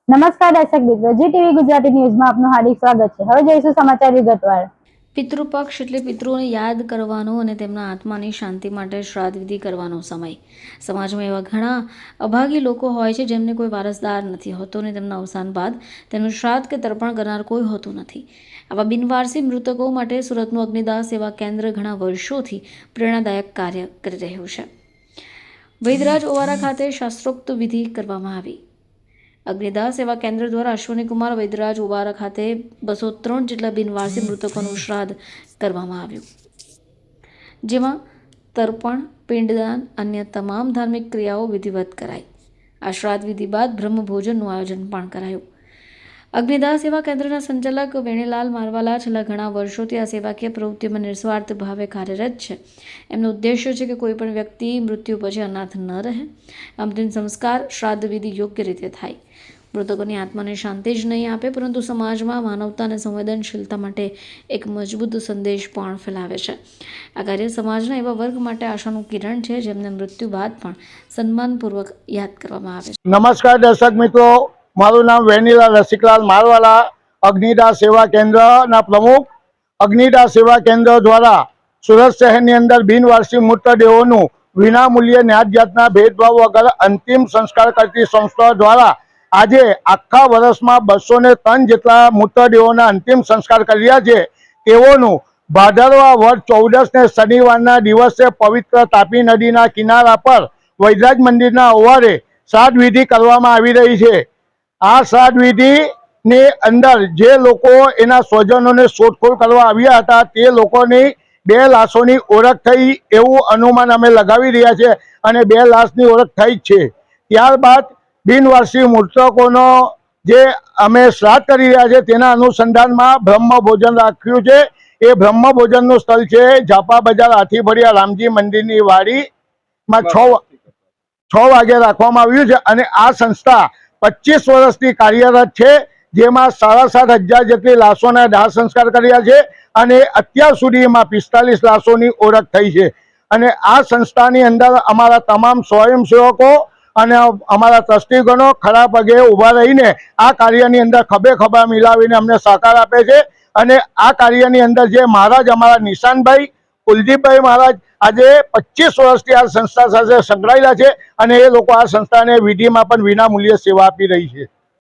નમસ્કાર દર્શક મિત્રો, જી ટીવી ગુજરાતી ન્યૂઝમાં આપનું હાર્દિક સ્વાગત છે। હવે જોઈશું સમાચાર વિગતવાર। પિતૃપક્ષ એટલે પિતૃઓને યાદ કરવાનો અને તેમના આત્માની શાંતિ માટે શ્રાદ્ધ વિધિ કરવાનો સમય। સમાજમાં એવા ઘણા અભાગી લોકો હોય છે જેમને કોઈ વારસદાર નથી હોતો અને તેમના અવસાન બાદ તેમનું શ્રાદ્ધ કે તર્પણ કરનાર કોઈ હોતું નથી। આવા બિનવારસી મૃતકો માટે સુરતનું અગ્નિદાહ સેવા કેન્દ્ર ઘણા વર્ષોથી પ્રેરણાદાયક કાર્ય કરી રહ્યું છે। વૈદરાજ ઓવારા ખાતે શાસ્ત્રોક્ત વિધિ કરવામાં આવી। અગ્નિદાહ સેવા કેન્દ્ર દ્વારા અશ્વનીકુમાર વૈદરાજ ઓવારા ખાતે 203 જેટલા બિનવારસી મૃતકોનું શ્રાદ્ધ કરવામાં આવ્યું, જેમાં તર્પણ, પિંડદાન, અન્ય તમામ ધાર્મિક ક્રિયાઓ વિધિવત કરાઈ। આ શ્રાદ્ધ વિધિ બાદ બ્રહ્મભોજનનું આયોજન પણ કરાયું। અગ્નિદાહ સેવા કેન્દ્રના સંચાલક વેણીલાલ મારવાલા છેલ્લા ઘણા વર્ષોથી આ સેવાકીય પ્રવૃત્તિઓમાં નિસ્વાર્થ ભાવે કાર્યરત છે। એમનો ઉદ્દેશ્ય છે કે કોઈ પણ વ્યક્તિ મૃત્યુ પછી અનાથ ન રહે, અંતિમ સંસ્કાર, શ્રાદ્ધ વિધિ યોગ્ય રીતે થાય। મૃતકોની આત્માને શાંતિ જ નહીં આપે, પરંતુ સમાજમાં માનવતા અને સંવેદનશીલતા માટે એક મજબૂત સંદેશ પણ ફેલાવે છે। આ કાર્ય સમાજના એવા વર્ગ માટે આશાનું કિરણ છે જેમને મૃત્યુ બાદ પણ સન્માનપૂર્વક યાદ કરવામાં આવે છે। નમસ્કાર દર્શક મિત્રો, મારું નામ વેનીલાલ રસિકલાલ મારવાલા, અગ્નિદાહ સેવા કેન્દ્રના પ્રમુખ। અગ્નિદાહ સેવા કેન્દ્ર દ્વારા સુરત શહેરની અંદર બિનવારસી મૃતદેહોનું વિનામૂલ્યે ન્યાય જાતના ભેદભાવ વગર અંતિમ સંસ્કાર કરતી સંસ્થાઓ દ્વારા આજે આખા વર્ષમાં 203 જેટલા મૃતદેહોના અંતિમ સંસ્કાર કર્યા છે। તેઓનું ભાદરવા વદ 14ને શનિવારના દિવસે પવિત્ર તાપી નદીના કિનારા પર વૈદરાજ મંદિરના ઓવારે શ્રાદ્ધ વિધિ કરવામાં આવી રહી છે। આ શ્રાદ્ધ વિધિની અંદર જે લોકો એના સ્વજનોને શોધખોળ કરવા આવ્યા હતા તે લોકોની 2 લાશોની ઓળખ થઈ એવું અનુમાન અમે લગાવી રહ્યા છે અને 2 લાશની ઓળખ થઈ જ છે। ત્યારબાદ બિનવારસી મૃતકોનો જે અમે શ્રાદ્ધ કરી રહ્યા છે તેના અનુસંધાનમાં બ્રહ્મ ભોજન રાખ્યું છે। એ બ્રહ્મ ભોજનનું સ્થળ છે ઝાપા બજાર હાથીભળિયા રામજી મંદિરની વાડીમાં 6 વાગે રાખવામાં આવ્યું છે અને આ સંસ્થા 25 વર્ષથી કાર્યરત છે, જેમાં 7,500 જેટલી લાશોના દાહ સંસ્કાર કર્યા છે અને અત્યાર સુધીમાં 45 લાશોની ઓળખ થઈ છે। અને આ સંસ્થાની અંદર અમારા તમામ સ્વયંસેવકો અને અમારા ટ્રસ્ટીગણો ખરા પગે ઊભા રહીને આ કાર્યની અંદર ખભે ખભા મિલાવીને અમને સહકાર આપે છે। અને આ કાર્યની અંદર જે મહારાજ અમારા નિશાનભાઈ કુલદીપભાઈ મહારાજ આજે 25 વર્ષથી આ સંસ્થા સાથે સંકળાયેલા છે અને એ લોકો આ સંસ્થાને વિધિમાં પણ વિનામૂલ્યે સેવા આપી રહી છે।